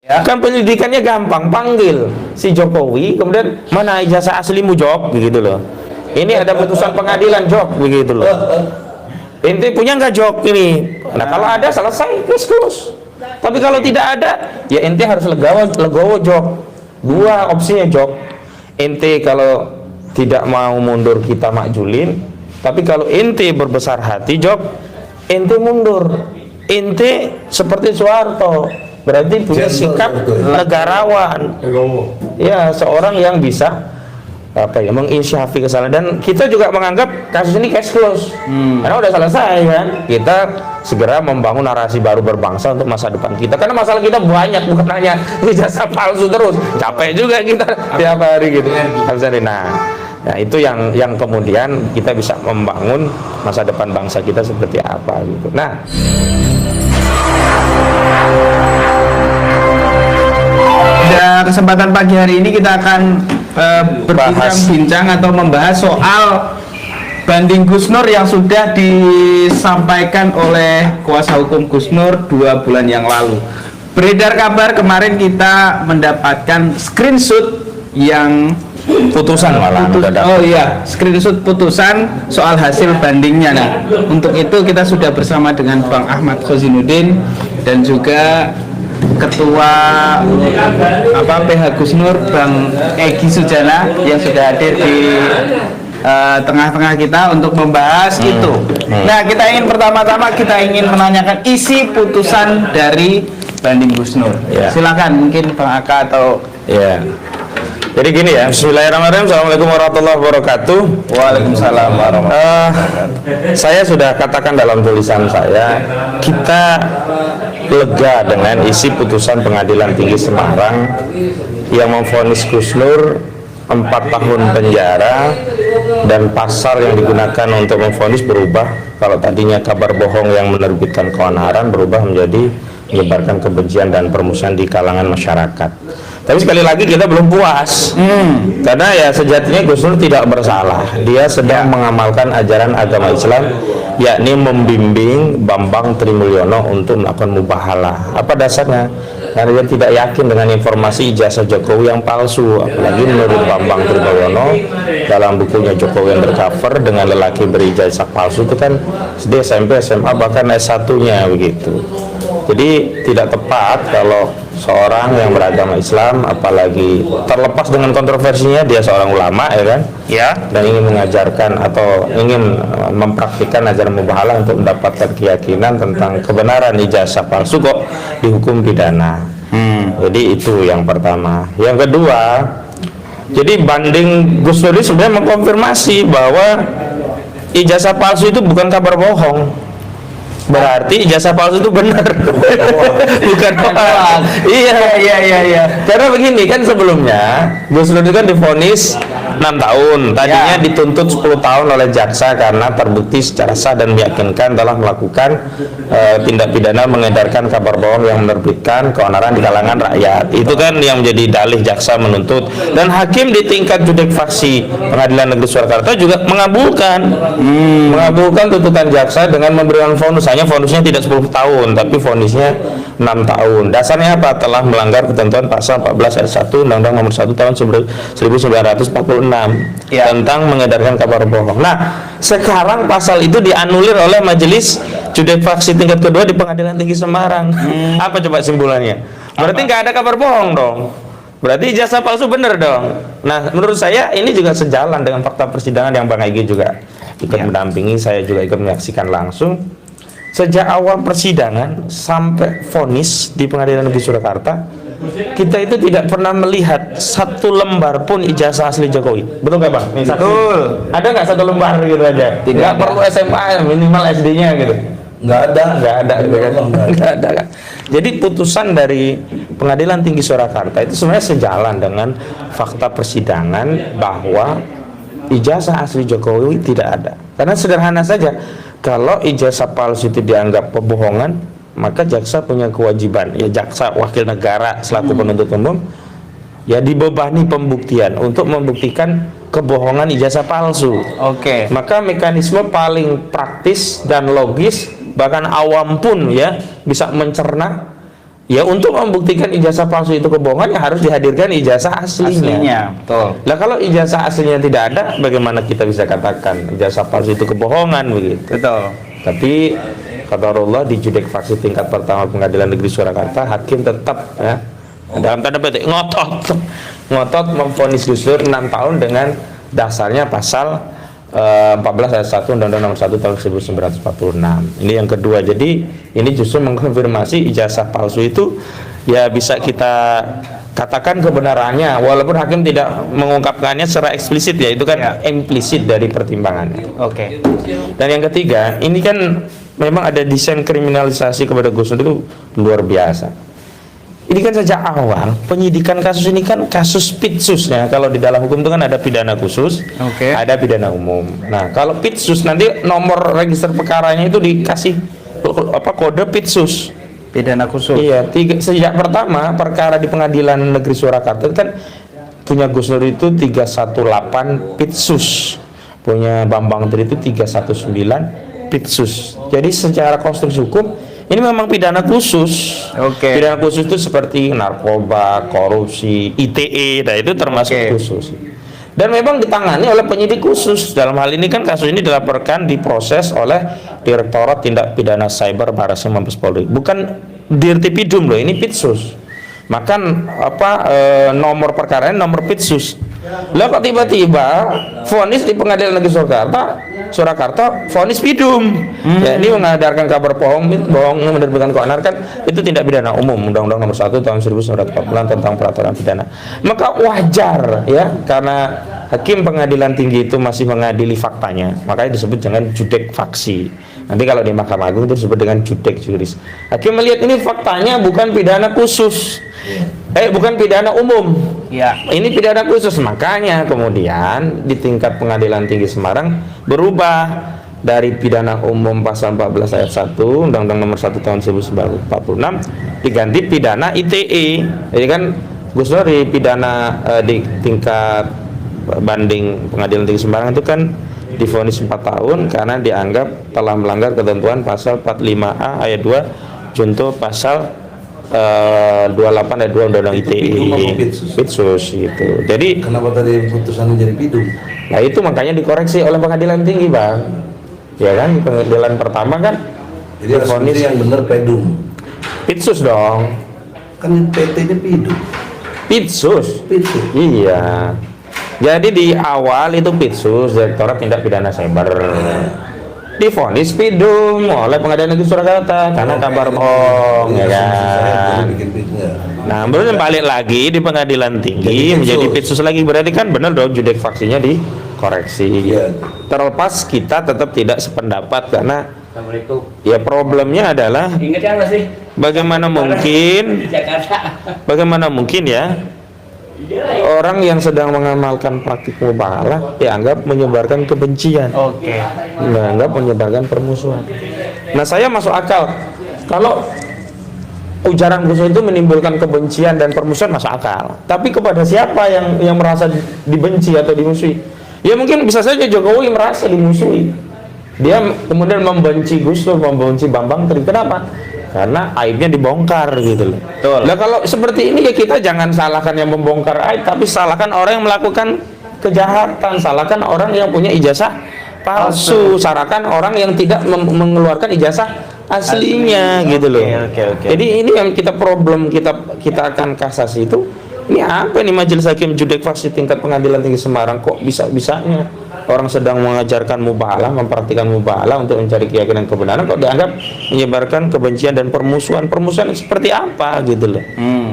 Ya. Kan penyelidikannya gampang, panggil si Jokowi, kemudian mana ijazah aslimu Jok, begitu loh. Ini ada putusan pengadilan Jok, begitu loh. Ente punya nggak Jok ini? Nah kalau ada selesai, close. Tapi kalau tidak ada, ya ente harus legowo Jok. Dua opsinya Jok. Ente kalau tidak mau mundur kita makjulin, tapi kalau ente berbesar hati Jok, ente mundur. Ente seperti Soeharto, berarti punya sikap negarawan. Ya, seorang yang bisa menginsyafi kesalahan. Dan kita juga menganggap kasus ini case close, karena udah selesai kan. Kita segera membangun narasi baru berbangsa untuk masa depan kita, karena masalah kita banyak, bukan hanya ijazah palsu terus. Capek juga kita tiap hari gitu. Nah itu yang kemudian kita bisa membangun masa depan bangsa kita seperti apa gitu. Nah, pada kesempatan pagi hari ini kita akan berbincang-bincang atau membahas soal banding Gus Nur yang sudah disampaikan oleh kuasa hukum Gus Nur 2 bulan yang lalu. Beredar kabar kemarin kita mendapatkan screenshot yang putusan malah screenshot putusan soal hasil bandingnya. Nah, untuk itu kita sudah bersama dengan Bang Ahmad Khozinuddin dan juga Ketua PH Gus Nur Bang Egy Sujana yang sudah hadir di tengah-tengah kita untuk membahas itu. Nah, pertama-tama kita ingin menanyakan isi putusan dari banding Gus Nur. Silakan, mungkin Bang Aka atau Jadi gini ya, Bismillahirrahmanirrahim. Assalamualaikum warahmatullahi wabarakatuh. Waalaikumsalam warahmatullahi wabarakatuh. Saya sudah katakan dalam tulisan saya, kita lega dengan isi putusan Pengadilan Tinggi Semarang yang memvonis Gus Nur 4 tahun penjara, dan pasal yang digunakan untuk memvonis berubah. Kalau tadinya kabar bohong yang menerbitkan keonaran, berubah menjadi menyebarkan kebencian dan permusuhan di kalangan masyarakat. Tapi sekali lagi kita belum puas, karena ya sejatinya Gus Nur tidak bersalah. Dia sedang mengamalkan ajaran agama Islam, yakni membimbing Bambang Trimulyono untuk melakukan mubahalah. Apa dasarnya? Karena dia tidak yakin dengan informasi ijazah Jokowi yang palsu. Apalagi menurut Bambang Trimulyono, dalam bukunya Jokowi Undercover, dengan lelaki berijazah palsu itu kan SD, SMP, SMA, bahkan S1-nya begitu. Jadi tidak tepat kalau seorang yang beragama Islam, apalagi terlepas dengan kontroversinya, dia seorang ulama ya kan, dan ingin mengajarkan atau ingin mempraktikkan ajaran mubahalah untuk mendapatkan keyakinan tentang kebenaran ijazah palsu, kok dihukum pidana. Jadi itu yang pertama. Yang kedua, jadi banding Gus Nur sebenarnya mengkonfirmasi bahwa ijazah palsu itu bukan kabar bohong. Berarti ijazah palsu itu benar, bukan hoax. Iya. Karena begini kan, sebelumnya Gus Nur itu kan divonis 6 tahun, tadinya dituntut 10 tahun oleh jaksa karena terbukti secara sah dan meyakinkan telah melakukan tindak pidana mengedarkan kabar bohong yang menerbitkan keonaran di kalangan rakyat. Itu kan yang menjadi dalih jaksa menuntut, dan hakim di tingkat judek faksi Pengadilan Negeri Surakarta juga mengabulkan tuntutan jaksa dengan memberikan vonis. Vonisnya tidak 10 tahun, tapi vonisnya 6 tahun. Dasarnya apa? Telah melanggar ketentuan pasal 14 ayat 1 Undang-Undang Nomor 1 tahun 1946 tentang mengedarkan kabar bohong. Nah, sekarang pasal itu dianulir oleh Majelis Judek Faksi tingkat kedua di Pengadilan Tinggi Semarang. Apa coba simpulannya? Berarti nggak ada kabar bohong dong. Berarti ijazah palsu bener dong. Nah, menurut saya ini juga sejalan dengan fakta persidangan yang Bang Egy juga ikut mendampingi, saya juga ikut menyaksikan langsung. Sejak awal persidangan sampai vonis di Pengadilan Negeri Surakarta, kita itu tidak pernah melihat satu lembar pun ijazah asli Jokowi. Betul nggak Bang? Betul. Ada nggak satu lembar gitu aja? Nggak perlu SMA, minimal SD-nya gitu. Nggak ada kan? Jadi putusan dari Pengadilan Tinggi Surakarta itu sebenarnya sejalan dengan fakta persidangan bahwa ijazah asli Jokowi tidak ada. Karena sederhana saja, kalau ijazah palsu itu dianggap pembohongan, maka jaksa punya kewajiban, ya jaksa wakil negara selaku penuntut umum, ya dibebani pembuktian untuk membuktikan kebohongan ijazah palsu. Maka mekanisme paling praktis dan logis, bahkan awam pun ya bisa mencerna, Ya untuk membuktikan ijazah palsu itu kebohongan ya harus dihadirkan ijazah aslinya. Betul. Lah kalau ijazah aslinya tidak ada, bagaimana kita bisa katakan ijazah palsu itu kebohongan begitu? Betul. Tapi qadarullah di judek faksi tingkat pertama Pengadilan Negeri Surakarta, hakim tetap ya dalam tanda petik ngotot memvonis Gus Dur 6 tahun dengan dasarnya pasal 14 ayat 1 Undang-Undang Nomor 1 Tahun 1946. Ini yang kedua. Jadi ini justru mengkonfirmasi ijazah palsu itu ya bisa kita katakan kebenarannya walaupun hakim tidak mengungkapkannya secara eksplisit, ya itu kan implisit dari pertimbangannya. Oke. Dan yang ketiga, ini kan memang ada desain kriminalisasi kepada Gus Dur itu luar biasa. Ini kan sejak awal penyidikan kasus ini kan kasus pitsusnya. Kalau di dalam hukum itu kan ada pidana khusus, ada pidana umum. Nah, kalau pitsus nanti nomor register perkaranya itu dikasih kode pitsus. Pidana khusus. Iya, sejak pertama perkara di Pengadilan Negeri Surakarta kan punya Gus Dur itu 318 pitsus. Punya Bambang Tri itu 319 pitsus. Jadi secara konstruksi hukum ini memang pidana khusus. Pidana khusus itu seperti narkoba, korupsi, ITE, nah itu termasuk khusus. Dan memang ditangani oleh penyidik khusus. Dalam hal ini kan kasus ini dilaporkan diproses oleh Direktorat Tindak Pidana Cyber Barreskrim Mabes Polri. Bukan Dirtipidum loh, ini Pitsus. Maka nomor perkaranya nomor Pitsus. Lah kok tiba-tiba vonis di Pengadilan Negeri Surakarta vonis pidum. Ya, ini mengadarkan kabar bohong menerbitkan keonar kan itu tindak pidana umum Undang-Undang Nomor 1 Tahun 1940 tentang peraturan pidana. Maka wajar ya karena hakim pengadilan tinggi itu masih mengadili faktanya, makanya disebut dengan judek faksi. Nanti kalau di Mahkamah Agung itu disebut dengan judek juris. Hakim melihat ini faktanya bukan pidana khusus. Bukan pidana umum. Ya. Ini pidana khusus, makanya kemudian di tingkat Pengadilan Tinggi Semarang berubah dari pidana umum pasal 14 ayat 1 Undang-Undang Nomor 1 Tahun 1946 diganti pidana ITE. Jadi kan Gus Dur di pidana di tingkat banding Pengadilan Tinggi Semarang itu kan divonis 4 tahun karena dianggap telah melanggar ketentuan pasal 45A ayat 2 junto pasal 28 ayat 2 Undang-Undang ITE. Pitsus gitu. Jadi kenapa tadi putusan menjadi pidum? Nah itu makanya dikoreksi oleh Pengadilan Tinggi, Bang. Ya kan, di pengadilan pertama kan jadi vonis yang benar pedum. Pitsus dong. Kan PT-nya pidum. Pitsus. Pitsus. Iya. Jadi di awal itu Pitsus, Direktorat Tindak Pidana Cyber. Divonis pidum oleh Pengadilan Negeri Surakarta karena kabar bohong, ya kan. Nah, baru balik lagi di Pengadilan Tinggi menjadi pitsus lagi, berarti kan benar dong judek faksinya dikoreksi. Terlepas kita tetap tidak sependapat karena ya problemnya adalah bagaimana mungkin ya orang yang sedang mengamalkan praktik mubahalah dianggap menyebarkan kebencian, dianggap menyebarkan permusuhan. Nah, saya masuk akal kalau ujaran Gus Dur itu menimbulkan kebencian dan permusuhan, masuk akal. Tapi kepada siapa yang merasa dibenci atau dimusuhi? Ya mungkin bisa saja Jokowi merasa dimusuhi. Dia kemudian membenci Gus Dur, membenci Bambang Tri. Kenapa? Karena aibnya dibongkar gitu loh. Nah kalau seperti ini ya kita jangan salahkan yang membongkar aib, tapi salahkan orang yang melakukan kejahatan, salahkan orang yang punya ijazah palsu, salahkan orang yang tidak mengeluarkan ijazah aslinya gitu loh. Jadi ini yang kita akan kasasi itu. Ini apa nih Majelis Hakim Judek Faksi tingkat Pengadilan Tinggi Semarang kok bisa-bisanya orang sedang mengajarkan mubahalah, mempraktikkan mubahalah untuk mencari keyakinan kebenaran kok dianggap menyebarkan kebencian dan permusuhan seperti apa gitu loh.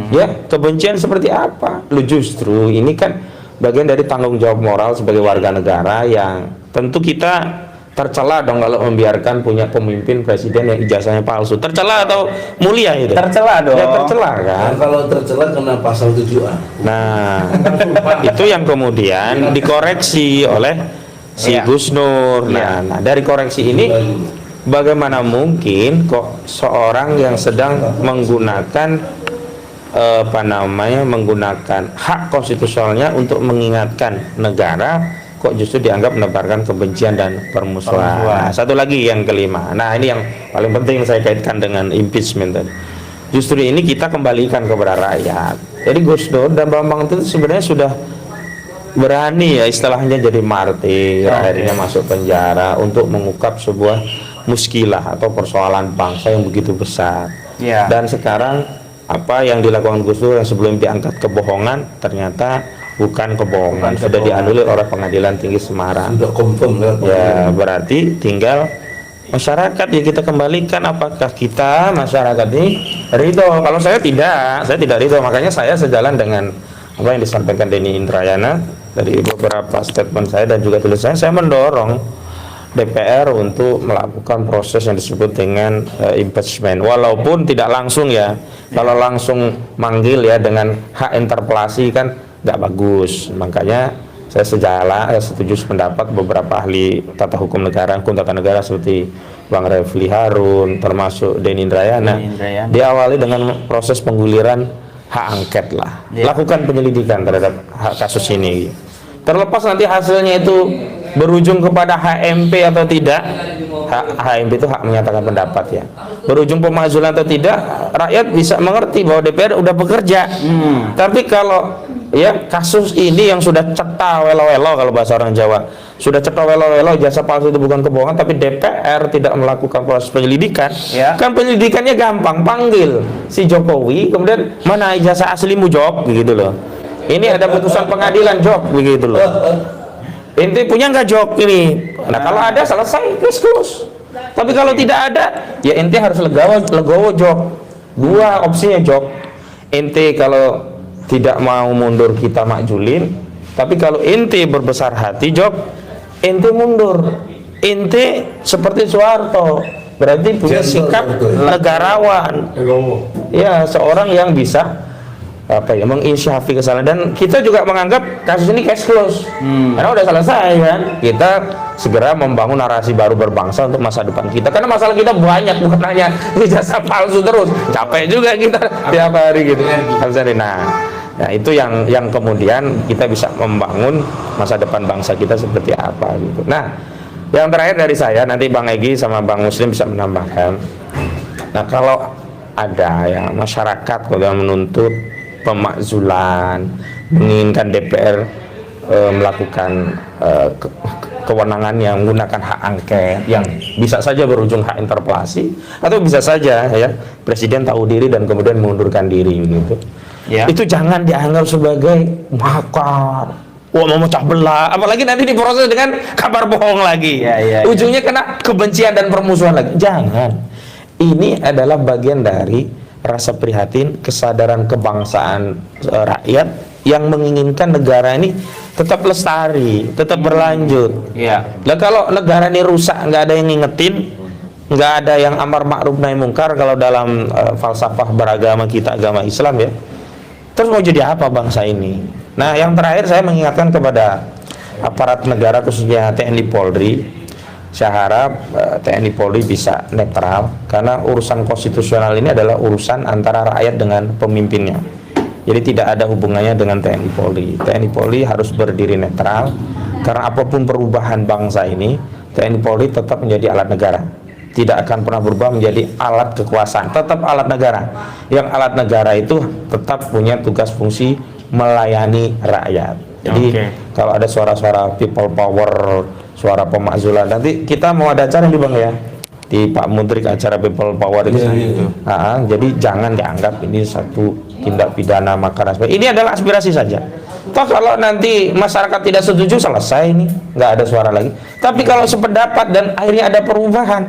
Ya, kebencian seperti apa? Lu justru ini kan bagian dari tanggung jawab moral sebagai warga negara yang tentu kita tercela dong kalau membiarkan punya pemimpin presiden yang ijazahnya palsu. Tercela atau mulia itu? Tercela dong. Ya tercela kan. Nah, kalau tercela kena pasal 7A. Nah, itu yang kemudian dikoreksi oleh si Gus Nur. Nah, dari koreksi ini bagaimana mungkin kok seorang yang sedang menggunakan menggunakan hak konstitusionalnya untuk mengingatkan negara kok justru dianggap menebarkan kebencian dan permusuhan. Nah, satu lagi yang kelima. Nah, ini yang paling penting saya kaitkan dengan impeachment tadi. Justru ini kita kembalikan kepada rakyat. Jadi Gus Dur dan Bambang itu sebenarnya sudah berani ya istilahnya jadi martir, akhirnya masuk penjara untuk mengungkap sebuah muskilah atau persoalan bangsa yang begitu besar. Ya. Dan sekarang apa yang dilakukan Gus Dur yang sebelum diangkat kebohongan ternyata bukan kebohongan, sudah dianulir oleh Pengadilan Tinggi Semarang. Sudah confirm ya. Ya, berarti tinggal masyarakat ya kita kembalikan, apakah kita masyarakat ini ridho. Kalau saya tidak ridho, makanya saya sejalan dengan apa yang disampaikan Denny Indrayana dari beberapa statement saya dan juga tulisan saya mendorong DPR untuk melakukan proses yang disebut dengan impeachment, walaupun tidak langsung ya. Kalau langsung manggil ya dengan hak interpelasi kan nggak bagus. Makanya saya setuju pendapat beberapa ahli tata hukum negara, hukum tata negara seperti Bang Refli Harun, termasuk Denny Indrayana. Diawali dengan proses pengguliran hak angket lah, lakukan penyelidikan terhadap kasus ini. Terlepas nanti hasilnya itu berujung kepada HMP atau tidak, HMP itu hak menyatakan pendapat ya, berujung pemakzulan atau tidak, rakyat bisa mengerti bahwa DPR udah bekerja. Tapi kalau ya kasus ini yang sudah cetha welo-welo, kalau bahasa orang Jawa, sudah cetha welo-welo, jasa palsu itu bukan kebohongan, tapi DPR tidak melakukan proses penyelidikan, kan penyelidikannya gampang, panggil si Jokowi, kemudian mana ijazah aslimu Jok, begitu loh. Ini ada putusan pengadilan Jok, begitu loh. Ente punya nggak Jok ini? Nah kalau ada selesai, close. Tapi kalau tidak ada, ya ente harus legowo Jok. Dua opsinya Jok. Ente kalau tidak mau mundur kita makjulin, tapi kalau ente berbesar hati Jok, ente mundur. Ente seperti Soeharto, berarti punya sikap negarawan. Ya, seorang yang bisa menginsyafi kesalahan. Dan kita juga menganggap kasus ini case close, karena udah selesai kan. Kita segera membangun narasi baru berbangsa untuk masa depan kita, karena masalah kita banyak, bukan hanya ijazah palsu terus, capek juga kita tiap hari gitu. Nah itu yang kemudian kita bisa membangun masa depan bangsa kita seperti apa gitu. Nah yang terakhir dari saya, nanti Bang Egy sama Bang Muslim bisa menambahkan. Nah kalau ada ya masyarakat kalau menuntut pemakzulan, menginginkan DPR melakukan kewenangan yang menggunakan hak angket yang bisa saja berujung hak interpelasi, atau bisa saja ya presiden tahu diri dan kemudian mengundurkan diri gitu. Itu jangan dianggap sebagai makar, memecah belah, apalagi nanti diproses dengan kabar bohong lagi. Ujungnya kena kebencian dan permusuhan lagi. Jangan. Ini adalah bagian dari rasa prihatin, kesadaran kebangsaan rakyat yang menginginkan negara ini tetap lestari, tetap berlanjut. Nah kalau negara ini rusak, nggak ada yang ngingetin, nggak ada yang amar ma'ruf nahi mungkar kalau dalam falsafah beragama kita, agama Islam ya. Terus mau jadi apa bangsa ini? Nah yang terakhir saya mengingatkan kepada aparat negara khususnya TNI Polri. Saya harap TNI Polri bisa netral, karena urusan konstitusional ini adalah urusan antara rakyat dengan pemimpinnya. Jadi tidak ada hubungannya dengan TNI Polri. TNI Polri harus berdiri netral, karena apapun perubahan bangsa ini, TNI Polri tetap menjadi alat negara. Tidak akan pernah berubah menjadi alat kekuasaan, tetap alat negara. Yang alat negara itu tetap punya tugas fungsi melayani rakyat. Jadi kalau ada suara-suara people power, suara pemakzulan, nanti kita mau ada acara nih Bang ya, di Pak Menteri acara people power itu. Jadi jangan dianggap ini satu tindak pidana makar. Ini adalah aspirasi saja. Toh kalau nanti masyarakat tidak setuju, selesai ini, nggak ada suara lagi. Tapi kalau sependapat dan akhirnya ada perubahan,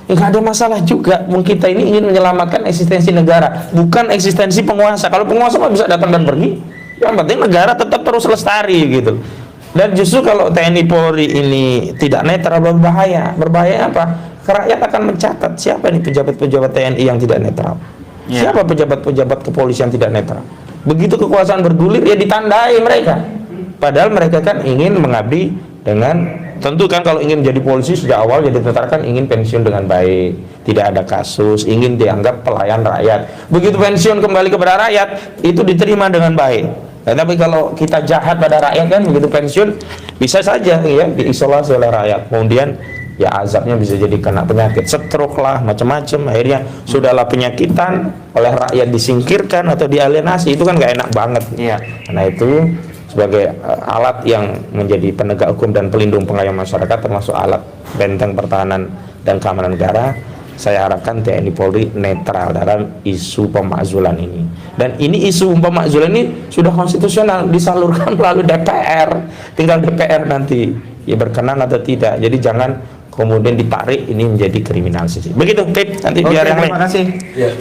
nggak ada masalah juga. Kita ini ingin menyelamatkan eksistensi negara, bukan eksistensi penguasa. Kalau penguasa mah bisa datang dan pergi, yang penting negara tetap terus lestari gitu. Dan justru kalau TNI Polri ini tidak netral, berbahaya. Berbahaya apa? Rakyat akan mencatat siapa ini pejabat-pejabat TNI yang tidak netral, siapa pejabat-pejabat kepolisian yang tidak netral. Begitu kekuasaan bergulir, ya ditandai mereka. Padahal mereka kan ingin mengabdi dengan, tentu kan kalau ingin jadi polisi sejak awal jadi tentara kan ingin pensiun dengan baik, tidak ada kasus, ingin dianggap pelayan rakyat. Begitu pensiun kembali kepada rakyat, itu diterima dengan baik. Nah, tapi kalau kita jahat pada rakyat kan, begitu pensiun bisa saja ya diisolasi oleh rakyat, kemudian ya azabnya bisa jadi kena penyakit stroke lah, macam-macam. Akhirnya sudahlah penyakitan oleh rakyat disingkirkan atau dialienasi, itu kan gak enak banget. Iya. Nah itu sebagai alat yang menjadi penegak hukum dan pelindung pengayom masyarakat, termasuk alat benteng pertahanan dan keamanan negara, saya harapkan TNI Polri netral dalam isu pemakzulan ini. Dan ini isu pemakzulan ini sudah konstitusional, disalurkan melalui DPR, tinggal DPR nanti ya berkenan atau tidak. Jadi jangan kemudian ditarik ini menjadi kriminalisasi. Begitu, Pip, nanti Oke, biar yang lain. terima kasih. Ya.